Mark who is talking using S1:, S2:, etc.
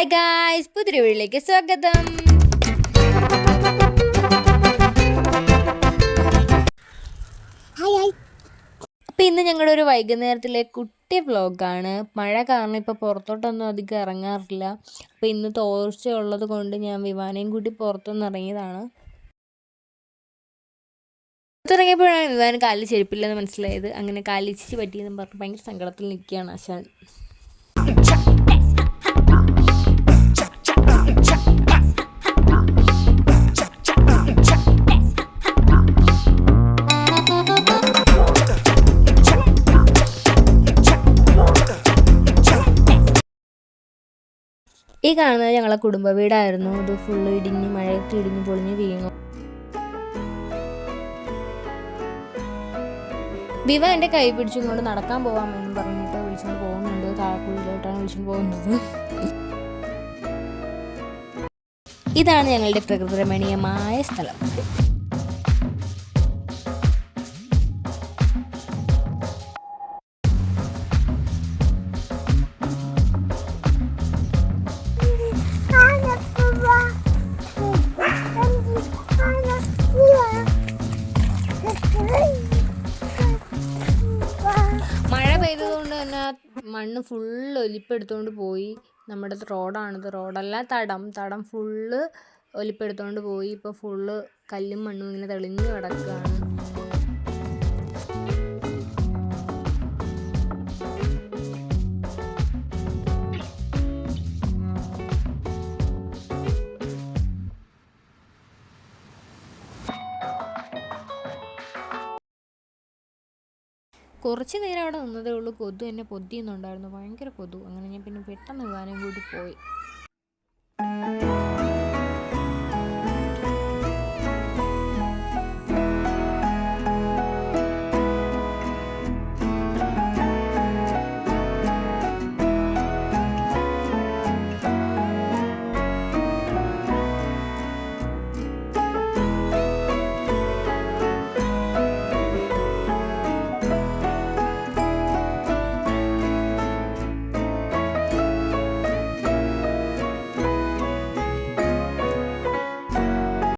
S1: Hi guys, പുതിയൊരു വീഡിയോയിലേക്ക് സ്വാഗതം. അപ്പോൾ ഇന്ന് ഞങ്ങളുടെ ഒരു വൈകുന്നേരത്തിലെ കുട്ടി വ്ലോഗാണ്. മഴ കാരണം ഇപ്പോൾ പുറത്തോട്ടൊന്നും അധികം ഇറങ്ങാറില്ല. അപ്പോൾ ഇന്ന് തോർച്ച ഉള്ളത് കൊണ്ട് ഞാൻ വിവാനയും കൂട്ടി പുറത്തൊന്ന് ഇറങ്ങിയതാണ്. പുറത്തിറങ്ങിയപ്പോഴാണ് വിവാന് കാലിൽ ചെരുപ്പില്ലെന്ന് മനസ്സിലായത്. അങ്ങനെ കാലിച്ചിച്ച് പറ്റിയെന്ന് പറഞ്ഞ് ഭയങ്കര സങ്കടത്തിൽ നിൽക്കുകയാണ് ആശാൻ. ഈ കാണുന്നത് ഞങ്ങളെ കുടുംബ വീടായിരുന്നു. ഇത് ഫുള്ള് ഇടിഞ്ഞ് മഴയത്ത് ഇടിഞ്ഞ് പൊളിഞ്ഞ് വീണു. വിവ എൻ്റെ കൈ പിടിച്ചുകൊണ്ട് നടക്കാൻ പോകാമെന്ന് പറഞ്ഞിട്ട് വിളിച്ചുകൊണ്ട് പോകുന്നുണ്ട്. താഴെക്കുള്ളിലോട്ടാണ് വിളിച്ചുകൊണ്ട് പോകുന്നത്. ഇതാണ് ഞങ്ങളുടെ പ്രകൃതി രമണീയമായ സ്ഥലം. മഴ പെയ്തതുകൊണ്ട് തന്നെ മണ്ണ് ഫുള്ള് ഒലിപ്പെടുത്തുകൊണ്ട് പോയി. നമ്മുടെ റോഡാണിത്, റോഡല്ല തടം ഫുള്ള് ഒലിപ്പെടുത്തുകൊണ്ട് പോയി. ഇപ്പോൾ ഫുള്ള് കല്ലും മണ്ണും ഇങ്ങനെ തെളിഞ്ഞു കിടക്കുകയാണ്. കുറച്ച് നേരം അവിടെ നിന്നതേ ഉള്ളൂ. കൊതു എന്നെ പൊതിയുന്നുണ്ടായിരുന്നു, ഭയങ്കര കൊതു. അങ്ങനെ ഞാൻ പിന്നെ പെട്ടെന്ന് വിവാനം കൂടി പോയി.